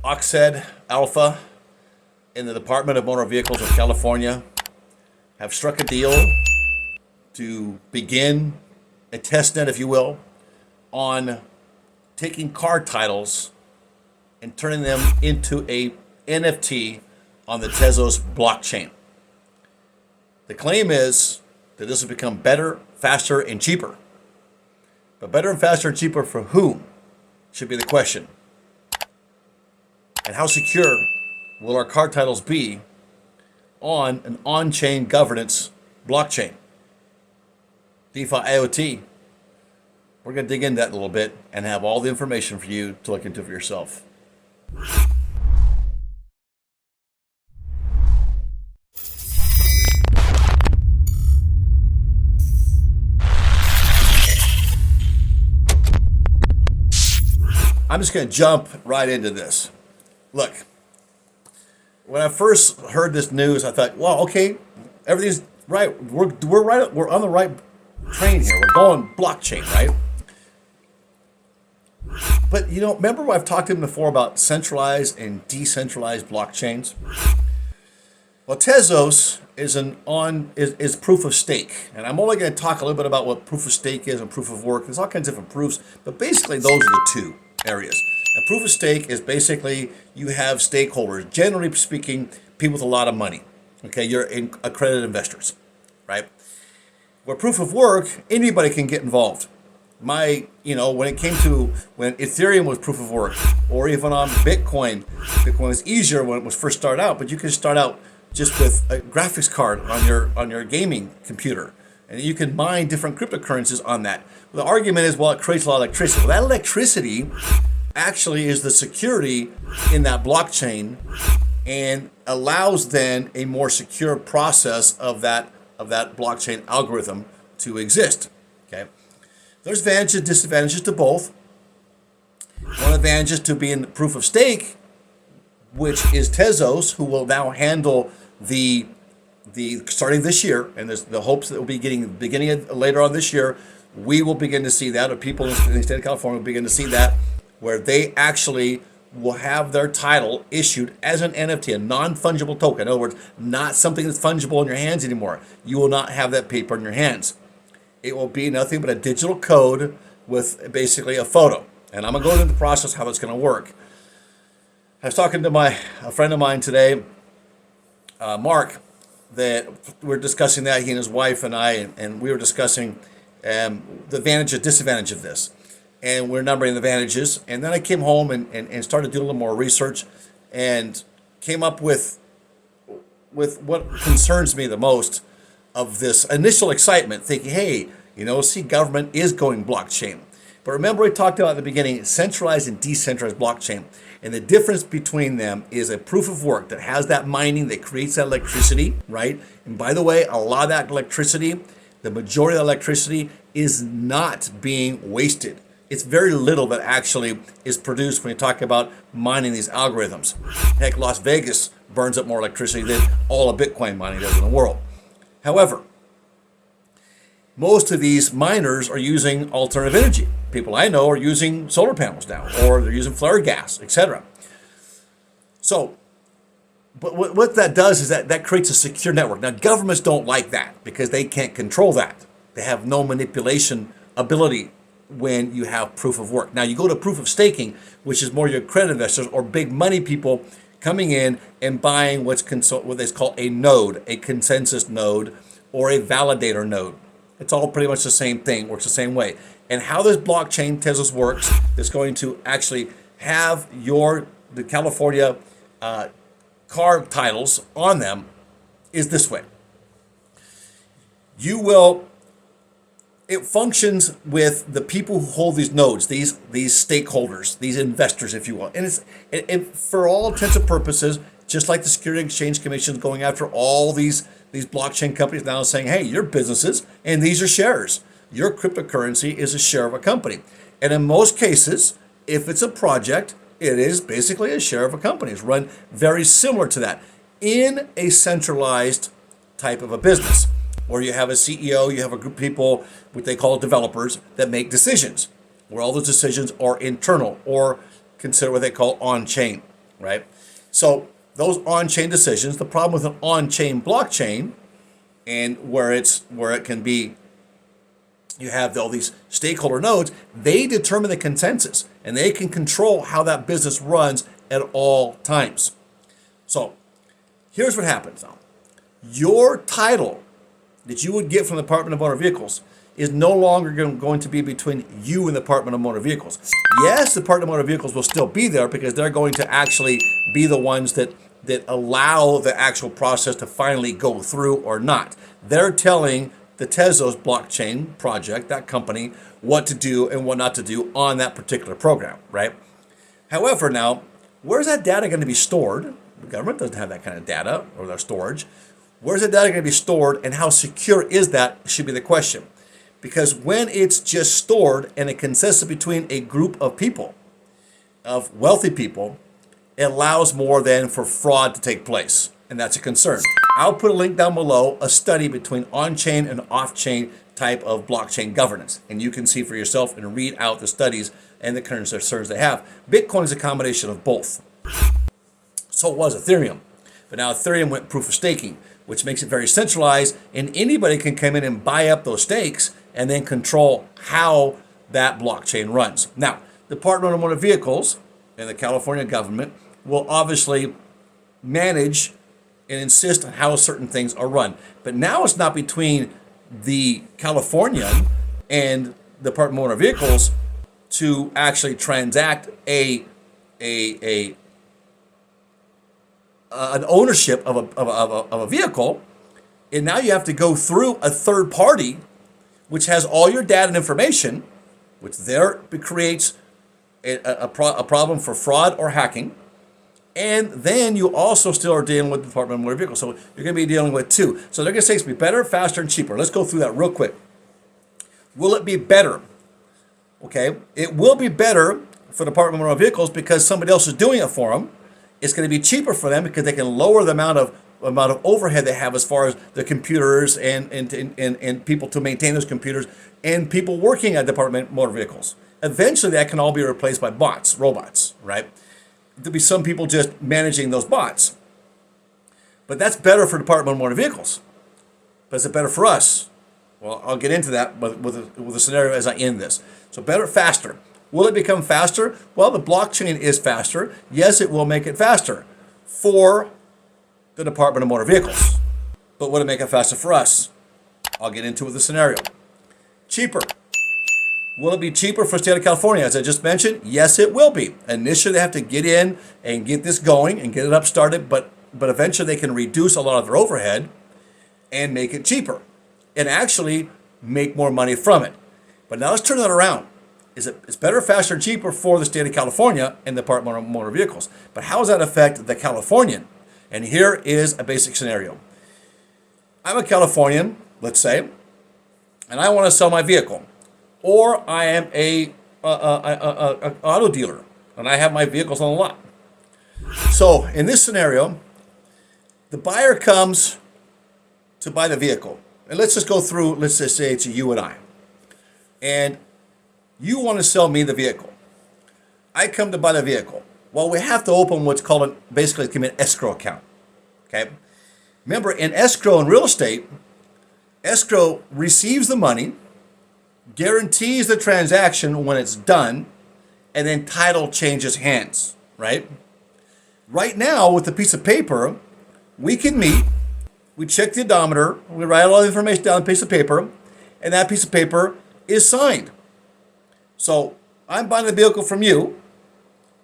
Oxhead Alfa in the Department of Motor Vehicles of California have struck a deal to begin a test net, if you will, on taking car titles and turning them into a NFT on the Tezos blockchain. The claim is that this will become better, faster, and cheaper. But better and faster and cheaper for whom should be the question. And how secure will our car titles be on an on-chain governance blockchain? DeFi IoT. We're going to dig into that a little bit and have all the information for you to look into for yourself. I'm just going to jump right into this. Look, when I first heard this news, I thought, well, okay, everything's right. We're right. We're on the right train here. We're going blockchain, right? But remember I've talked to him before about centralized and decentralized blockchains. Well, Tezos is proof of stake, and I'm only going to talk a little bit about what proof of stake is and proof of work. There's all kinds of different proofs, but basically those are the two areas. A proof of stake is basically you have stakeholders, generally speaking, people with a lot of money. Okay, you're accredited investors, right? Where proof of work, anybody can get involved. When Ethereum was proof of work, or even on Bitcoin was easier when it was first started out, but you can start out just with a graphics card on your gaming computer, and you can mine different cryptocurrencies on that. Well, the argument is, well, it creates a lot of electricity. Well, that electricity actually is the security in that blockchain and allows then a more secure process of that blockchain algorithm to exist. Okay. There's advantages and disadvantages to both. One advantage is to be in proof of stake, which is Tezos, who will now handle the starting this year, and there's the hopes that we'll be getting beginning of, later on this year, we will begin to see that, or people in the state of California will begin to see that, where they actually will have their title issued as an NFT, a non-fungible token. In other words, not something that's fungible in your hands anymore. You will not have that paper in your hands. It will be nothing but a digital code with basically a photo. And I'm going to go into the process how that's going to work. I was talking to a friend of mine today, Mark, that we're discussing that, he and his wife and I, and we were discussing the advantage and disadvantage of this. And we're numbering the advantages. And then I came home and started doing a little more research and came up with what concerns me the most of this initial excitement, thinking, hey, government is going blockchain. But remember, we talked about at the beginning, centralized and decentralized blockchain. And the difference between them is a proof of work that has that mining that creates that electricity, right? And by the way, a lot of that electricity, the majority of the electricity is not being wasted. It's very little that actually is produced when you talk about mining these algorithms. Heck, Las Vegas burns up more electricity than all of Bitcoin mining does in the world. However, most of these miners are using alternative energy. People I know are using solar panels now, or they're using flare gas, etc. So, but what that does is that creates a secure network. Now, governments don't like that because they can't control that. They have no manipulation ability when you have proof of work. Now, you go to proof of staking, which is more your credit investors or big money people coming in and buying what they call a node, a consensus node, or a validator node. It's all pretty much the same thing, works the same way. And how this blockchain, Tezos, works is going to actually have the California car titles on them is this way. It functions with the people who hold these nodes, these stakeholders, these investors, if you will. And for all intents and purposes, just like the Security and Exchange Commission is going after all these blockchain companies now saying, hey, you're businesses and these are shares. Your cryptocurrency is a share of a company. And in most cases, if it's a project, it is basically a share of a company. It's run very similar to that in a centralized type of a business where you have a CEO, you have a group of people, what they call developers, that make decisions, where all those decisions are internal or consider what they call on-chain. right? So those on-chain decisions, the problem with an on-chain blockchain, and where it can be, you have all these stakeholder nodes, they determine the consensus and they can control how that business runs at all times. So here's what happens now. Your title that you would get from the Department of Motor Vehicles is no longer going to be between you and the Department of Motor Vehicles. Yes, the Department of Motor Vehicles will still be there because they're going to actually be the ones that allow the actual process to finally go through or not. They're telling the Tezos Blockchain project, that company, what to do and what not to do on that particular program, right? However, now, where's that data going to be stored? The government doesn't have that kind of data or their storage. Where's that data going to be stored, and how secure is that should be the question. Because when it's just stored and it consists between a group of people, of wealthy people, it allows more than for fraud to take place. And that's a concern. I'll put a link down below, a study between on-chain and off-chain type of blockchain governance. And you can see for yourself and read out the studies and the concerns they have. Bitcoin is a combination of both. So was Ethereum. But now Ethereum went proof of staking, which makes it very centralized, and anybody can come in and buy up those stakes and then control how that blockchain runs. Now, the Department of Motor Vehicles and the California government will obviously manage and insist on how certain things are run. But now it's not between the Californian and the Department of Motor Vehicles to actually transact an ownership of a vehicle, and now you have to go through a third party, which has all your data and information, which there creates a problem for fraud or hacking. And then you also still are dealing with the Department of Motor Vehicles. So you're going to be dealing with two. So they're going to say it's going to be better, faster, and cheaper. Let's go through that real quick. Will it be better? Okay, it will be better for the Department of Motor Vehicles because somebody else is doing it for them. It's going to be cheaper for them because they can lower the amount of overhead they have as far as the computers and people to maintain those computers and people working at Department of Motor Vehicles. Eventually, that can all be replaced by bots, robots, right? There'll be some people just managing those bots. But that's better for Department of Motor Vehicles. But is it better for us? Well, I'll get into that with a scenario as I end this. So better, faster. Will it become faster? Well, the blockchain is faster. Yes, it will make it faster for the Department of Motor Vehicles. But will it make it faster for us? I'll get into it with a scenario. Cheaper. Will it be cheaper for the state of California? As I just mentioned, yes, it will be. Initially, they have to get in and get this going and get it up started, but eventually they can reduce a lot of their overhead and make it cheaper and actually make more money from it. But now let's turn that around. It's better, faster, and cheaper for the state of California and the Department of Motor Vehicles. But how does that affect the Californian? And here is a basic scenario. I'm a Californian, let's say, and I want to sell my vehicle. Or I am a auto dealer, and I have my vehicles on the lot. So in this scenario, the buyer comes to buy the vehicle. And let's just go through, let's just say it's you and I. And you want to sell me the vehicle. I come to buy the vehicle. Well, we have to open what's called basically an escrow account. Okay? Remember, in escrow in real estate, escrow receives the money, guarantees the transaction when it's done, and then title changes hands, right? Right now, with a piece of paper, we can meet, we check the odometer, we write all the information down on a piece of paper, and that piece of paper is signed. So I'm buying the vehicle from you,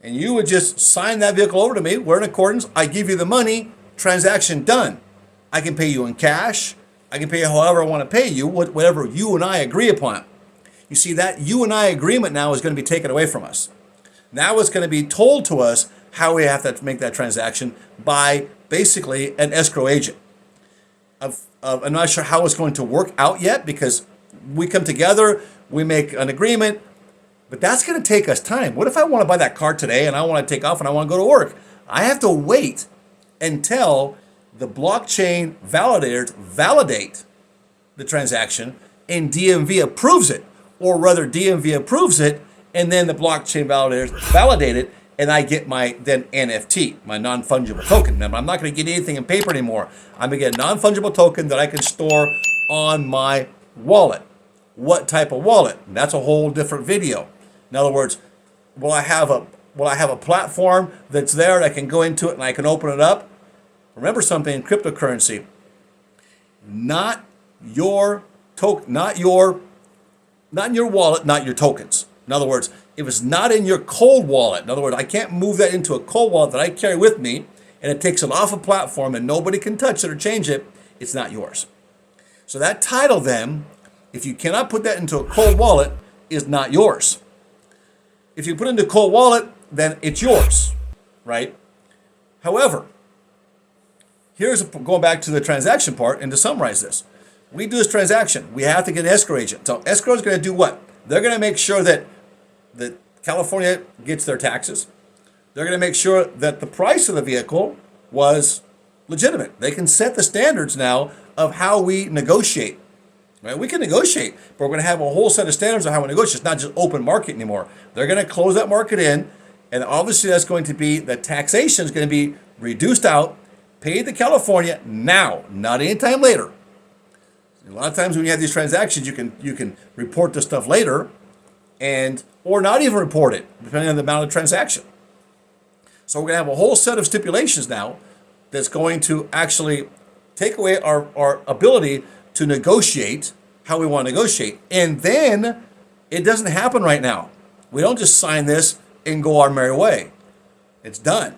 and you would just sign that vehicle over to me. We're in accordance. I give you the money, transaction done. I can pay you in cash. I can pay you however I want to pay you, whatever you and I agree upon. You see, that you and I agreement now is going to be taken away from us. Now it's going to be told to us how we have to make that transaction by basically an escrow agent. I'm not sure how it's going to work out yet because we come together, we make an agreement, but that's going to take us time. What if I want to buy that car today and I want to take off and I want to go to work? I have to wait until the blockchain validators validate the transaction and DMV approves it. Or rather, DMV approves it, and then the blockchain validators validate it, and I get my then NFT, my non-fungible token. Now, I'm not going to get anything in paper anymore. I'm going to get a non-fungible token that I can store on my wallet. What type of wallet? That's a whole different video. In other words, will I have a platform that's there and I can go into it and I can open it up? Remember something in cryptocurrency. Not your token, not in your wallet, not your tokens. In other words, if it's not in your cold wallet, in other words, I can't move that into a cold wallet that I carry with me, and it takes it off a platform and nobody can touch it or change it, it's not yours. So that title then, if you cannot put that into a cold wallet, is not yours. If you put it into a cold wallet, then it's yours, right? However, going back to the transaction part and to summarize this. We do this transaction. We have to get an escrow agent. So escrow is going to do what? They're going to make sure that California gets their taxes. They're going to make sure that the price of the vehicle was legitimate. They can set the standards now of how we negotiate. Right? We can negotiate, but we're going to have a whole set of standards of how we negotiate. It's not just open market anymore. They're going to close that market in, and obviously that's going to be, the taxation is going to be reduced out, paid to California now, not anytime later. A lot of times when you have these transactions, you can report this stuff later, or not even report it, depending on the amount of transaction. So we're going to have a whole set of stipulations now that's going to actually take away our ability to negotiate how we want to negotiate. And then it doesn't happen right now. We don't just sign this and go our merry way. It's done.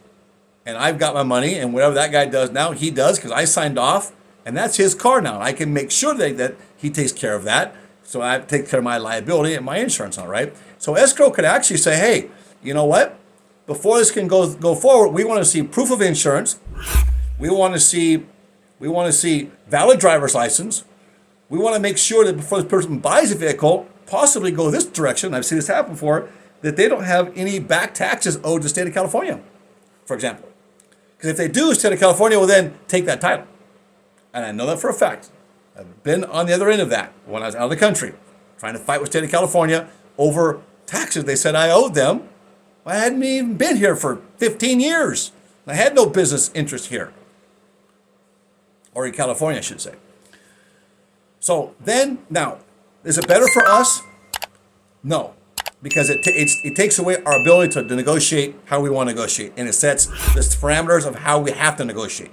And I've got my money, and whatever that guy does now, he does, because I signed off, and that's his car now. And I can make sure that he takes care of that. So I take care of my liability and my insurance, all right? So escrow could actually say, hey, you know what? Before this can go forward, we want to see proof of insurance. We want to see valid driver's license. We want to make sure that before this person buys a vehicle, possibly go this direction, I've seen this happen before, that they don't have any back taxes owed to the state of California, for example. Because if they do, the state of California will then take that title. And I know that for a fact. I've been on the other end of that when I was out of the country, trying to fight with the state of California over taxes they said I owed them. I hadn't even been here for 15 years. I had no business interest here. Or in California, I should say. So then, now, is it better for us? No, because it takes away our ability to negotiate how we want to negotiate, and it sets the parameters of how we have to negotiate.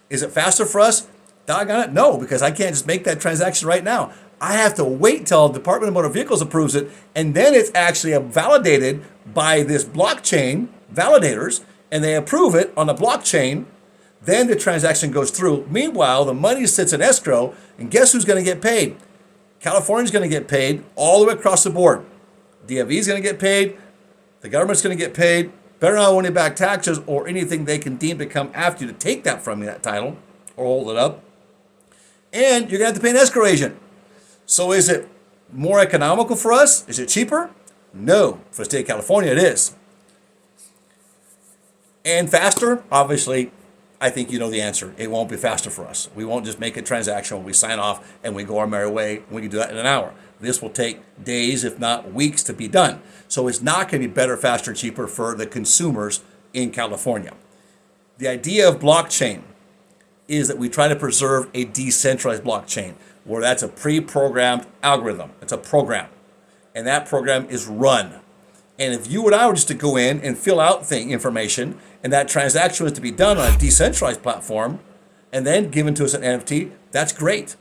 Is it faster for us? Doggone it, no, because I can't just make that transaction right now. I have to wait till the Department of Motor Vehicles approves it, and then it's actually validated by this blockchain validators, and they approve it on the blockchain. Then the transaction goes through. Meanwhile, the money sits in escrow, and guess who's going to get paid? California's going to get paid all the way across the board. DMV is going to get paid. The government's going to get paid. Better not owe any back taxes or anything they can deem to come after you to take that from you, that title, or hold it up. And you're going to have to pay an escrow agent. So is it more economical for us? Is it cheaper? No. For the state of California, it is. And faster? Obviously, I think you know the answer. It won't be faster for us. We won't just make a transaction when we sign off and we go our merry way. We can do that in an hour. This will take days, if not weeks, to be done. So it's not going to be better, faster, cheaper for the consumers in California. The idea of blockchain is that we try to preserve a decentralized blockchain, where that's a pre-programmed algorithm. It's a program. And that program is run. And if you and I were just to go in and fill out information, and that transaction was to be done on a decentralized platform, and then given to us an NFT, that's great.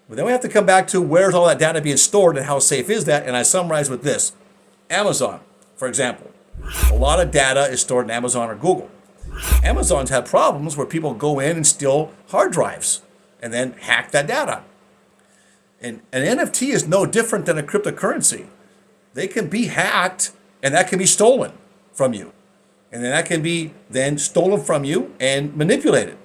But then we have to come back to where's all that data being stored and how safe is that? And I summarize with this. Amazon, for example. A lot of data is stored in Amazon or Google. Amazon's had problems where people go in and steal hard drives and then hack that data. And an NFT is no different than a cryptocurrency. They can be hacked, and that can be stolen from you. And then that can be then stolen from you and manipulated.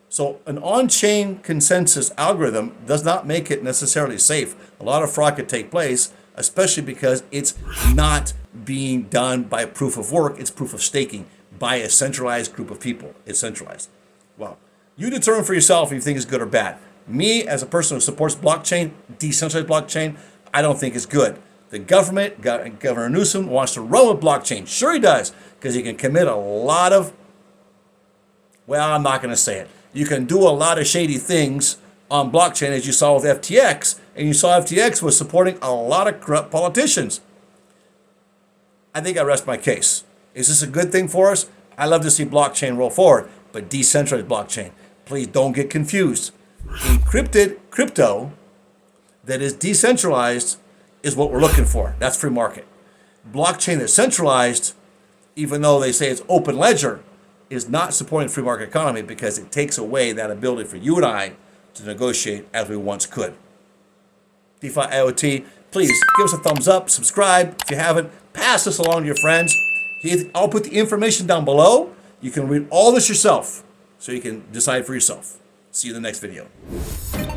So an on-chain consensus algorithm does not make it necessarily safe. A lot of fraud could take place, especially because it's not being done by proof of work, it's proof of staking by a centralized group of people. It's centralized. Well, you determine for yourself if you think it's good or bad. Me, as a person who supports blockchain, decentralized blockchain, I don't think it's good. The government, Governor Newsom, wants to run with blockchain. Sure he does, because you can commit a lot of, well, I'm not going to say it. You can do a lot of shady things on blockchain, as you saw with FTX, and you saw FTX was supporting a lot of corrupt politicians. I think I rest my case. Is this a good thing for us? I love to see blockchain roll forward, but decentralized blockchain. Please don't get confused. Encrypted crypto that is decentralized is what we're looking for. That's free market. Blockchain that's centralized, even though they say it's open ledger, is not supporting free market economy because it takes away that ability for you and I to negotiate as we once could. DeFi IoT, please give us a thumbs up, subscribe if you haven't, pass this along to your friends. I'll put the information down below. You can read all this yourself so you can decide for yourself. See you in the next video.